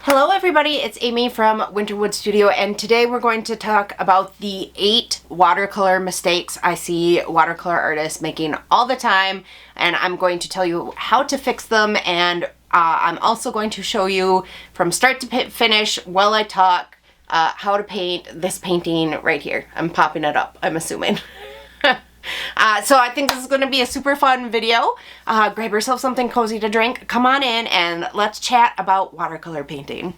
Hello everybody, it's Amy from Winterwood Studio, and today we're going to talk about the 8 watercolor mistakes I see watercolor artists making all the time, and I'm going to tell you how to fix them, and I'm also going to show you from start to finish while I talk how to paint this painting right here. I'm popping it up, I'm assuming. So I think this is going to be a super fun video. Grab yourself something cozy to drink, come on in, and let's chat about watercolor painting.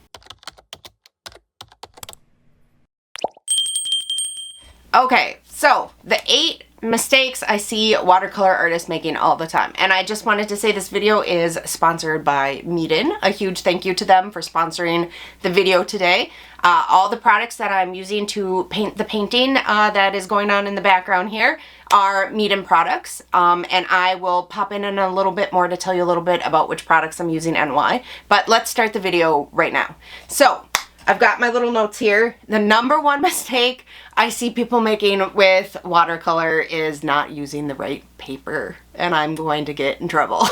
Okay, so the 8 mistakes I see watercolor artists making all the time. And I just wanted to say this video is sponsored by Meeden. A huge thank you to them for sponsoring the video today. All the products that I'm using to paint the painting that is going on in the background here are Meeden products. And I will pop in a little bit more to tell you a little bit about which products I'm using and why. But let's start the video right now. So I've got my little notes here. The number one mistake I see people making with watercolor is not using the right paper, and I'm going to get in trouble.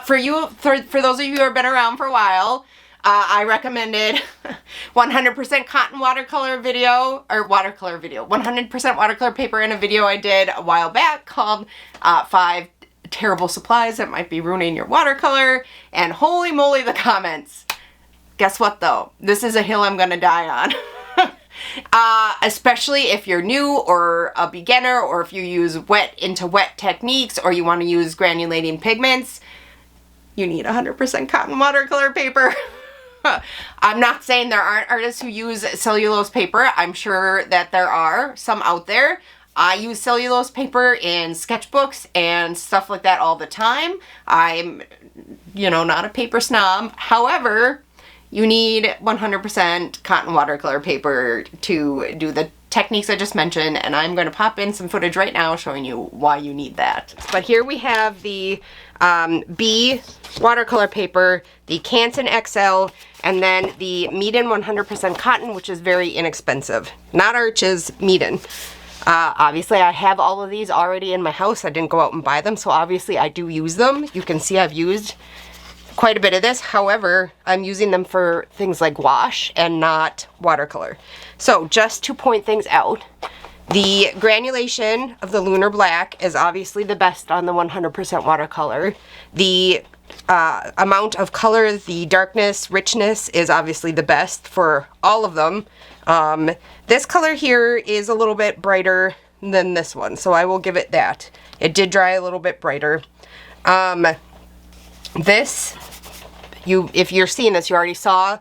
For those of you who have been around for a while, I recommended 100% cotton watercolor video, or 100% watercolor paper in a video I did a while back called 5 terrible supplies that might be ruining your watercolor, and holy moly the comments. Guess what though? This is a hill I'm gonna die on. Especially if you're new or a beginner, or if you use wet into wet techniques, or you want to use granulating pigments, you need 100% cotton watercolor paper. I'm not saying there aren't artists who use cellulose paper. I'm sure that there are some out there. I use cellulose paper in sketchbooks and stuff like that all the time. I'm, not a paper snob. However, you need 100% cotton watercolor paper to do the techniques I just mentioned, and I'm going to pop in some footage right now showing you why you need that. But here we have the B watercolor paper, the Canson XL, and then the Meeden 100% cotton, which is very inexpensive. Not Arches, Meeden. Obviously I have all of these already in my house. I didn't go out and buy them, so obviously I do use them. You can see I've used quite a bit of this. However, I'm using them for things like wash and not watercolor. So just to point things out, the granulation of the Lunar Black is obviously the best on the 100% watercolor. The amount of color, the darkness, richness is obviously the best for all of them. This color here is a little bit brighter than this one, so I will give it that. It did dry a little bit brighter. This, if you're seeing this, you already saw,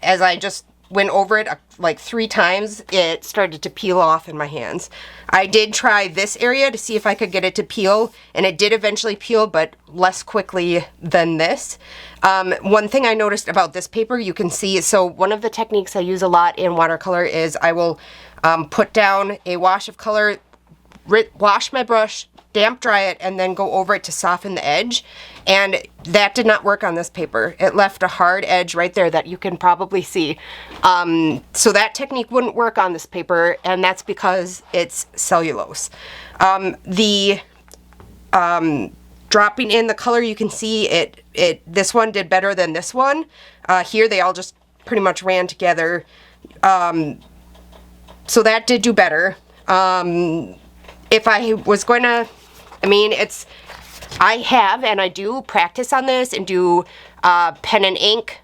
as I just went over it like 3 times, it started to peel off in my hands. I did try this area to see if I could get it to peel, and it did eventually peel, but less quickly than this. One thing I noticed about this paper, you can see, so one of the techniques I use a lot in watercolor is I will put down a wash of color, wash my brush, damp dry it, and then go over it to soften the edge, and that did not work on this paper. It left a hard edge right there that you can probably see. So that technique wouldn't work on this paper, and that's because it's cellulose. Dropping in the color, you can see this one did better than this one. Here they all just pretty much ran together. So that did do better. If I was going to, I have and I do practice on this and do pen and ink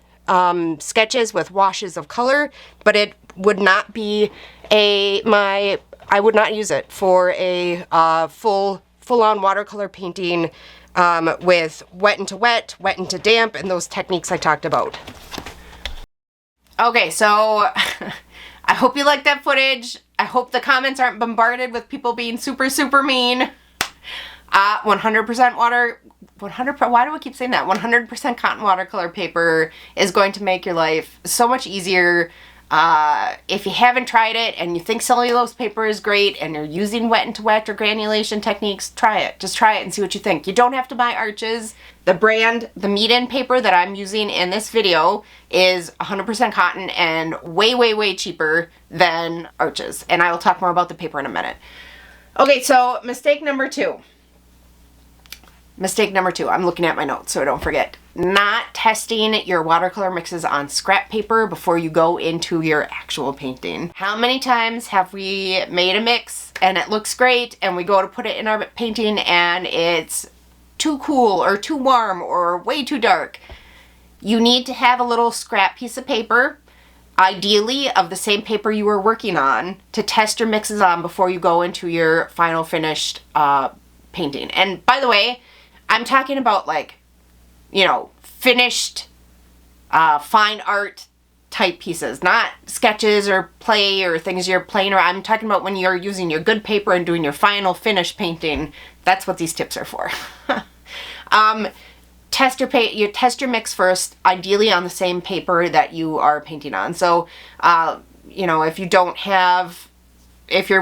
sketches with washes of color, but it would not be I would not use it for a full-on watercolor painting with wet into wet, wet into damp, and those techniques I talked about. Okay, so I hope you like that footage. I hope the comments aren't bombarded with people being super, super mean. 100% why do I keep saying that? 100% cotton watercolor paper is going to make your life so much easier. If you haven't tried it and you think cellulose paper is great and you're using wet into wet or granulation techniques, try it. Just try it and see what you think. You don't have to buy Arches. The brand, the Meeden paper that I'm using in this video is 100% cotton and way, way, way cheaper than Arches. And I will talk more about the paper in a minute. Okay, so mistake number 2. Mistake number 2. I'm looking at my notes so I don't forget. not testing your watercolor mixes on scrap paper before you go into your actual painting. How many times have we made a mix and it looks great and we go to put it in our painting and it's too cool or too warm or way too dark? You need to have a little scrap piece of paper, ideally of the same paper you were working on, to test your mixes on before you go into your final finished painting. And by the way, I'm talking about like, you know, finished fine art type pieces, not sketches or play or things you're playing around. I'm talking about when you're using your good paper and doing your final finished painting. That's what these tips are for. Test your mix first, ideally on the same paper that you are painting on. So, you know, if you're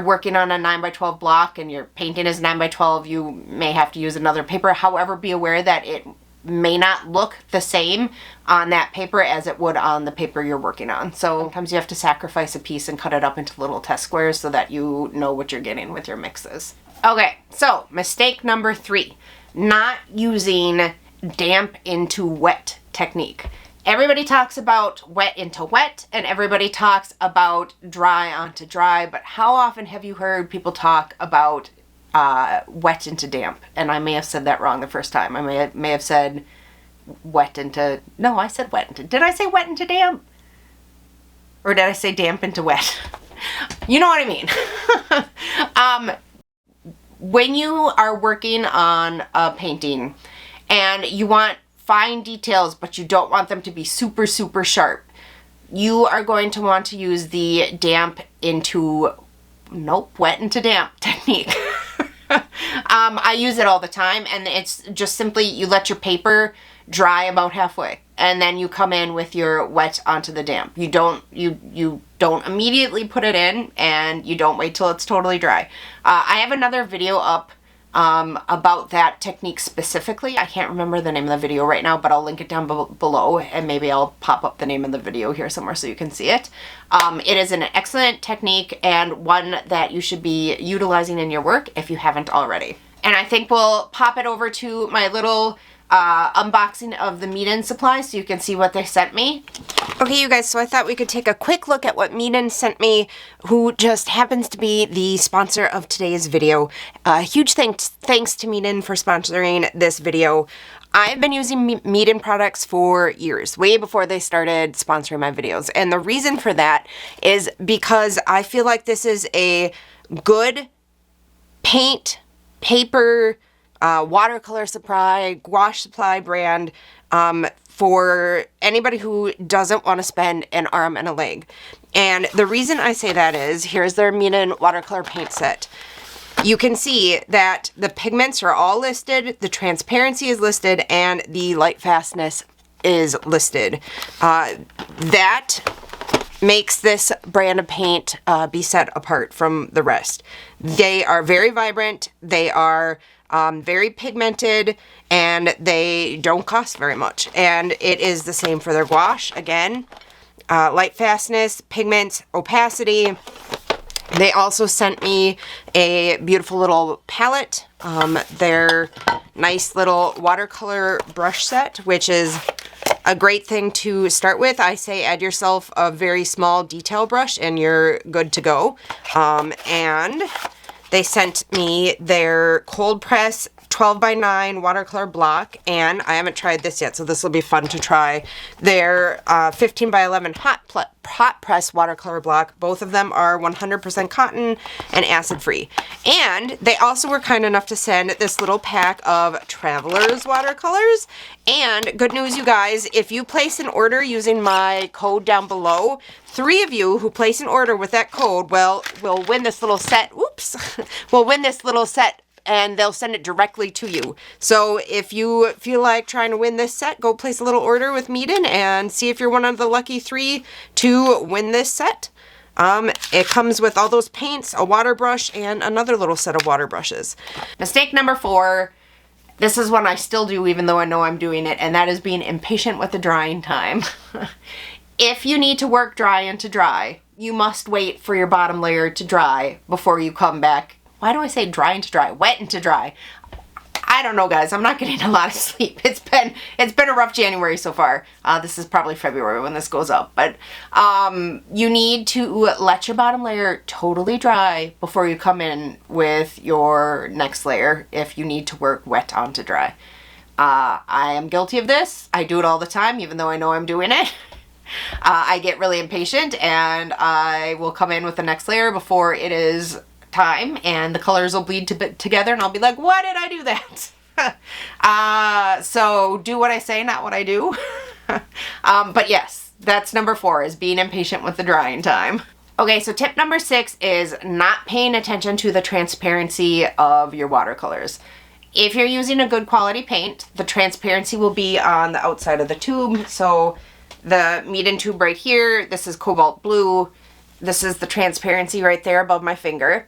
working on a 9x12 block and your painting is 9x12, you may have to use another paper. However, be aware that it may not look the same on that paper as it would on the paper you're working on. So sometimes you have to sacrifice a piece and cut it up into little test squares so that you know what you're getting with your mixes. Okay, so mistake number 3, not using damp into wet technique. Everybody talks about wet into wet and everybody talks about dry onto dry, but how often have you heard people talk about wet into damp? And I may have said that wrong the first time. I may have said wet into, no, I said wet into, did I say wet into damp? Or did I say damp into wet? You know what I mean. When you are working on a painting and you want fine details, but you don't want them to be super, super sharp, you are going to want to use the wet into damp technique. I use it all the time, and it's just simply you let your paper dry about halfway and then you come in with your wet onto the damp. You don't immediately put it in, and you don't wait till it's totally dry. I have another video up about that technique specifically. I can't remember the name of the video right now, but I'll link it down below, and maybe I'll pop up the name of the video here somewhere so you can see it. It is an excellent technique and one that you should be utilizing in your work if you haven't already. And I think we'll pop it over to my little unboxing of the Meeden supplies so you can see what they sent me. Okay, you guys, so I thought we could take a quick look at what Meeden sent me, who just happens to be the sponsor of today's video. Huge thanks to Meeden for sponsoring this video. I've been using Meeden products for years, way before they started sponsoring my videos. And the reason for that is because I feel like this is a good paint, paper, watercolor supply, gouache supply brand for anybody who doesn't want to spend an arm and a leg. And the reason I say that is, here's their Meeden watercolor paint set. You can see that the pigments are all listed, the transparency is listed, and the light fastness is listed. That makes this brand of paint be set apart from the rest. They are very vibrant, they are very pigmented, and they don't cost very much. And it is the same for their gouache. Again, light fastness, pigment, opacity. They also sent me a beautiful little palette, their nice little watercolor brush set, which is a great thing to start with. I say add yourself a very small detail brush and you're good to go. And they sent me their cold press 12x9 watercolor block, and I haven't tried this yet, so this will be fun to try. Their 15x11 hot press watercolor block. Both of them are 100% cotton and acid free. And they also were kind enough to send this little pack of Traveler's watercolors. And good news, you guys, if you place an order using my code down below, 3 of you who place an order with that code will win this little set. Whoops! will win this little set, and they'll send it directly to you. So if you feel like trying to win this set, go place a little order with Meeden and see if you're one of the lucky 3 to win this set. It comes with all those paints, a water brush, and another little set of water brushes. Mistake number 4. This is one I still do even though I know I'm doing it, and that is being impatient with the drying time. If you need to work dry into dry, you must wait for your bottom layer to dry before you come back. Why do I say dry into dry? Wet into dry. I don't know, guys. I'm not getting a lot of sleep. It's been a rough January so far. This is probably February when this goes up, but you need to let your bottom layer totally dry before you come in with your next layer if you need to work wet onto dry. I am guilty of this. I do it all the time, even though I know I'm doing it. I get really impatient and I will come in with the next layer before it is time, and the colors will bleed together and I'll be like, why did I do that? So do what I say, not what I do. But yes, that's number 4, is being impatient with the drying time. Okay, so tip number 6 is not paying attention to the transparency of your watercolors. If you're using a good quality paint, the transparency will be on the outside of the tube. So the Meeden tube right here, this is cobalt blue. This is the transparency right there above my finger.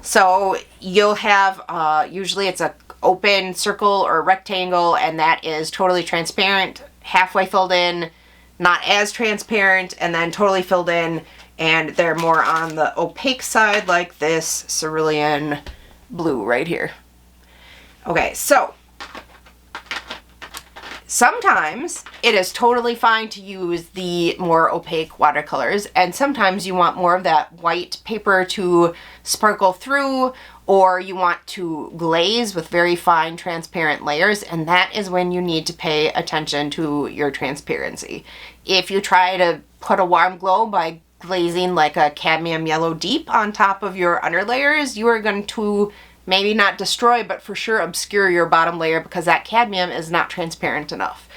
So you'll have, usually it's a open circle or rectangle, and that is totally transparent, halfway filled in, not as transparent, and then totally filled in, and they're more on the opaque side like this cerulean blue right here. Okay, so sometimes it is totally fine to use the more opaque watercolors, and sometimes you want more of that white paper to sparkle through, or you want to glaze with very fine transparent layers, and that is when you need to pay attention to your transparency. If you try to put a warm glow by glazing like a cadmium yellow deep on top of your underlayers, you are going to maybe not destroy, but for sure obscure your bottom layer because that cadmium is not transparent enough.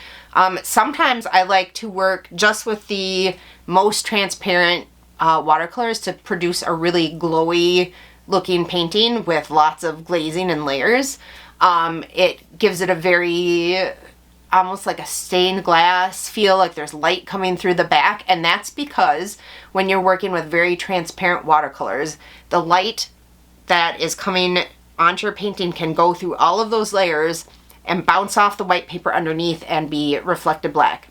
Sometimes I like to work just with the most transparent watercolors to produce a really glowy looking painting with lots of glazing and layers. It gives it a very, almost like a stained glass feel, like there's light coming through the back, and that's because when you're working with very transparent watercolors, the light that is coming onto your painting can go through all of those layers and bounce off the white paper underneath and be reflected back.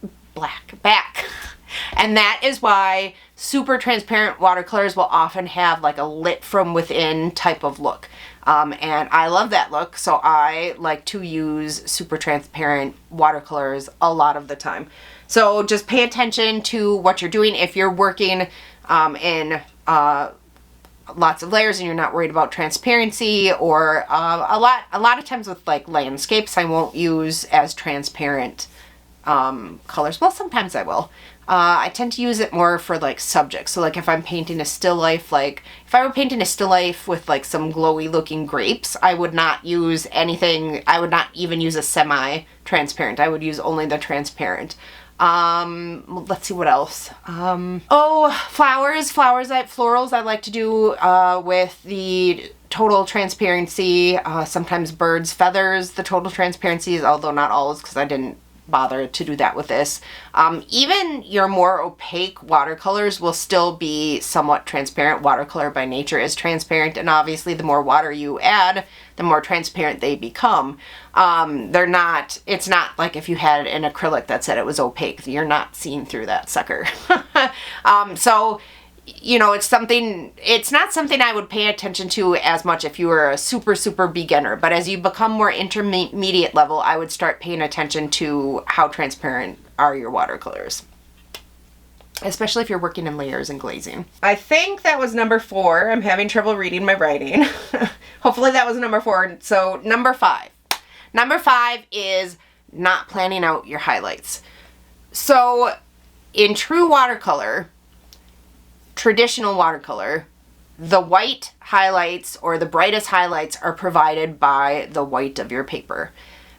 And that is why super transparent watercolors will often have like a lit from within type of look. And I love that look, so I like to use super transparent watercolors a lot of the time. So just pay attention to what you're doing. If you're working in lots of layers and you're not worried about transparency, or a lot of times with like landscapes I won't use as transparent colors. Well, sometimes I will. I tend to use it more for like subjects. So like if I'm painting a still life, like if I were painting a still life with like some glowy looking grapes, I would not use anything. I would not even use a semi-transparent. I would use only the transparent. Let's see what else. Florals I like to do with the total transparency. Sometimes birds, feathers, the total transparency, although not always because I didn't bother to do that with this. Even your more opaque watercolors will still be somewhat transparent. Watercolor by nature is transparent, and obviously the more water you add, the more transparent they become. It's not like if you had an acrylic that said it was opaque. You're not seeing through that sucker. So, you know, it's not something I would pay attention to as much if you were a super, super beginner. But as you become more intermediate level, I would start paying attention to how transparent are your watercolors, especially if you're working in layers and glazing. I think that was number 4. I'm having trouble reading my writing. Hopefully that was number 4. So number 5. Number 5 is not planning out your highlights. So in true watercolor, traditional watercolor, the white highlights or the brightest highlights are provided by the white of your paper.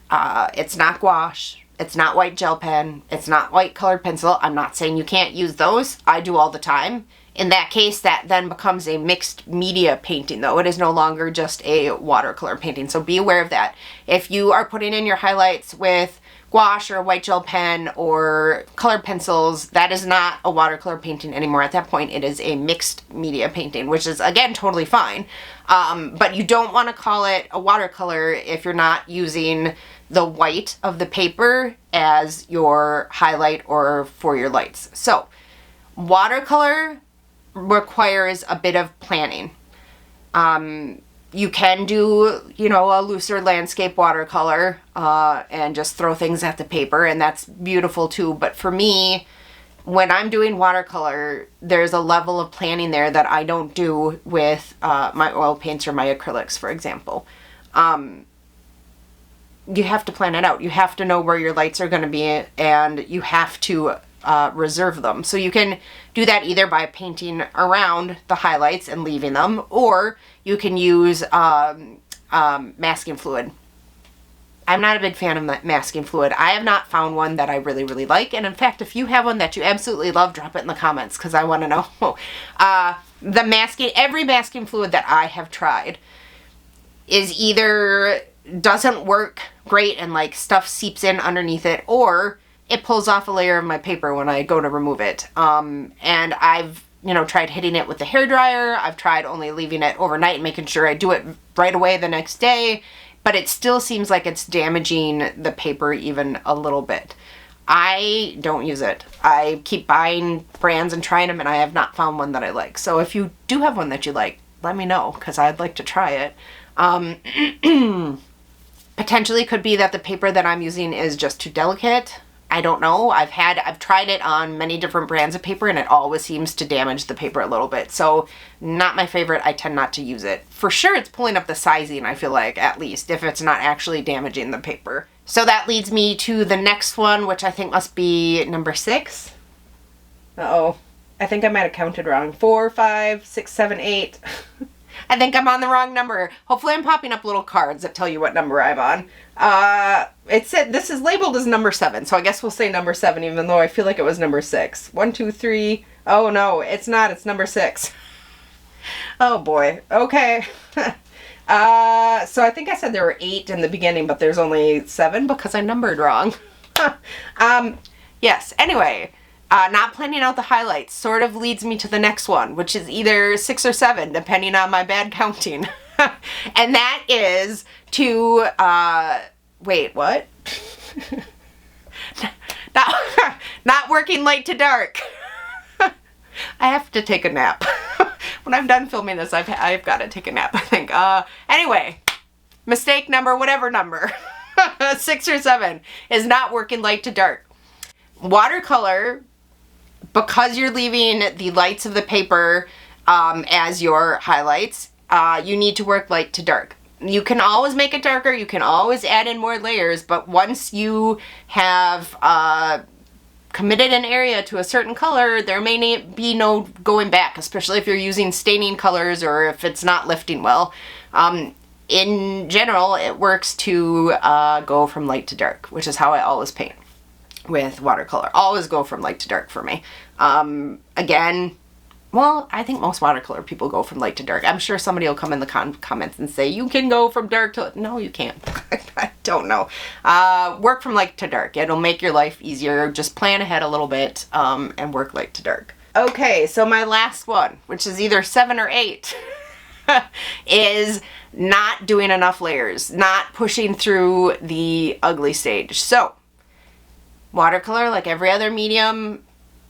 It's not gouache. It's not white gel pen. It's not white colored pencil. I'm not saying you can't use those. I do all the time. In that case, that then becomes a mixed media painting, though. It is no longer just a watercolor painting, so be aware of that. If you are putting in your highlights with gouache or a white gel pen or colored pencils, that is not a watercolor painting anymore. At that point, it is a mixed media painting, which is, again, totally fine. But you don't want to call it a watercolor if you're not using the white of the paper as your highlight or for your lights. So, watercolor requires a bit of planning. You can do, you know, a looser landscape watercolor and just throw things at the paper, and that's beautiful too. But for me, when I'm doing watercolor, there's a level of planning there that I don't do with my oil paints or my acrylics, for example. You have to plan it out. You have to know where your lights are going to be, and you have to reserve them. So you can do that either by painting around the highlights and leaving them, or you can use masking fluid. I'm not a big fan of masking fluid. I have not found one that I really, really like. And in fact, if you have one that you absolutely love, drop it in the comments because I want to know. Every masking fluid that I have tried is either doesn't work great and like stuff seeps in underneath it, or it pulls off a layer of my paper when I go to remove it. And I've, you know, tried hitting it with the hairdryer. I've tried only leaving it overnight and making sure I do it right away the next day. But it still seems like it's damaging the paper even a little bit. I don't use it. I keep buying brands and trying them, and I have not found one that I like. So if you do have one that you like, let me know, because I'd like to try it. Potentially could be that the paper that I'm using is just too delicate. I don't know. I've tried it on many different brands of paper, and it always seems to damage the paper a little bit. So not my favorite. I tend not to use it. For sure it's pulling up the sizing, I feel like, at least, if it's not actually damaging the paper. So that leads me to the next one, which I think must be number 6. Uh-oh. I think I might have counted wrong. 4, 5, 6, 7, 8. I think I'm on the wrong number. Hopefully I'm popping up little cards that tell you what number I'm on. It said this is labeled as number 7, so I guess we'll say number 7, even though I feel like it was number 6. 1, 2, 3. Oh no, it's not. It's number 6. Oh boy. Okay. So I think I said there were 8 in the beginning, but there's only 7 because I numbered wrong. Yes. Anyway. Not planning out the highlights sort of leads me to the next one, which is either 6 or 7, depending on my bad counting. And that is to, wait, what? Not working light to dark. I have to take a nap. When I'm done filming this, I've got to take a nap, I think. Anyway, mistake number, whatever number, 6 or 7 is not working light to dark. Watercolor, because you're leaving the lights of the paper as your highlights, you need to work light to dark. You can always make it darker, you can always add in more layers, but once you have committed an area to a certain color, there may be no going back, especially if you're using staining colors or if it's not lifting well. In general, it works to go from light to dark, which is how I always paint with watercolor. Always go from light to dark for me. Again, well, I think most watercolor people go from light to dark. I'm sure somebody will come in the comments and say, you can go from dark to... No, you can't. I don't know. Work from light to dark. It'll make your life easier. Just plan ahead a little bit and work light to dark. Okay, so my last one, which is either 7 or 8, is not doing enough layers. Not pushing through the ugly stage. So, watercolor, like every other medium,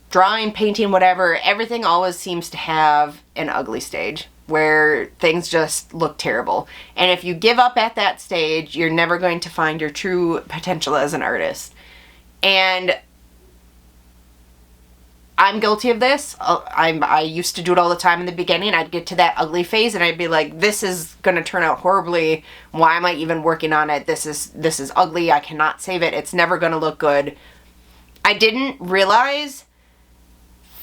drawing, painting, whatever, everything always seems to have an ugly stage where things just look terrible. And if you give up at that stage, you're never going to find your true potential as an artist. And I'm guilty of this. I used to do it all the time in the beginning. I'd get to that ugly phase and I'd be like, this is going to turn out horribly. Why am I even working on it? This is ugly. I cannot save it. It's never going to look good. I didn't realize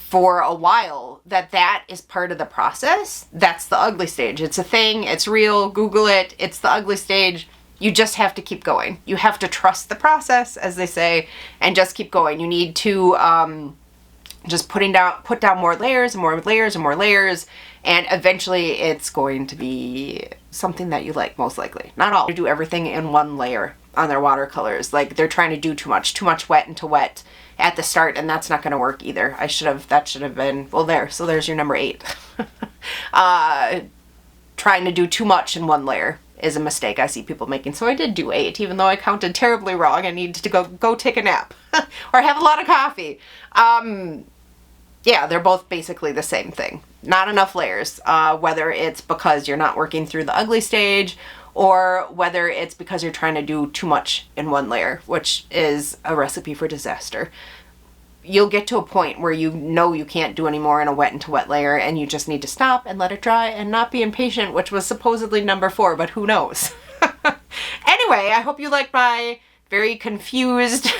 for a while that is part of the process. That's the ugly stage. It's a thing. It's real. Google it. It's the ugly stage. You just have to keep going. You have to trust the process, as they say, and just keep going. You need to just put down more layers and more layers and more layers, and eventually it's going to be something that you like, most likely. Not all. They do everything in one layer on their watercolors. Like, they're trying to do too much wet into wet at the start, and that's not going to work either. that should have been, well, there's your number 8. Trying to do too much in one layer is a mistake I see people making. So I did do 8, even though I counted terribly wrong. I needed to go take a nap or have a lot of coffee. yeah, they're both basically the same thing. Not enough layers, whether it's because you're not working through the ugly stage or whether it's because you're trying to do too much in one layer, which is a recipe for disaster. You'll get to a point where you know you can't do any more in a wet into wet layer and you just need to stop and let it dry and not be impatient, which was supposedly number 4, but who knows? Anyway, I hope you liked my very confused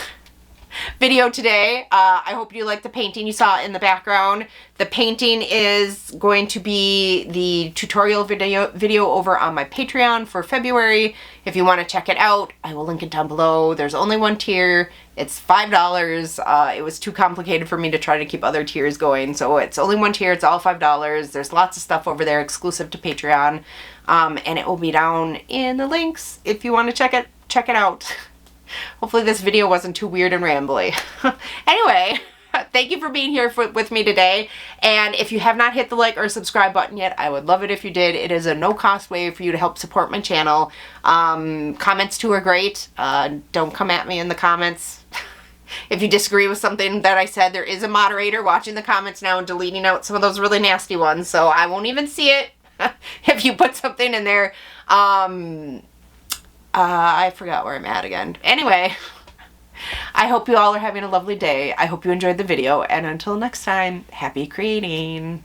video today. I hope you liked the painting you saw in the background. The painting is going to be the tutorial video over on my Patreon for February. If you want to check it out, I will link it down below. There's only one tier. It's $5. It was too complicated for me to try to keep other tiers going, so it's only one tier. It's all $5. There's lots of stuff over there exclusive to Patreon, and it will be down in the links if you want to check it out. Hopefully this video wasn't too weird and rambly. Anyway, thank you for being here with me today. And if you have not hit the like or subscribe button yet, I would love it if you did. It is a no-cost way for you to help support my channel. Comments too are great. Don't come at me in the comments. If you disagree with something that I said, there is a moderator watching the comments now and deleting out some of those really nasty ones, so I won't even see it if you put something in there. I forgot where I'm at again. Anyway, I hope you all are having a lovely day. I hope you enjoyed the video, and until next time, happy creating.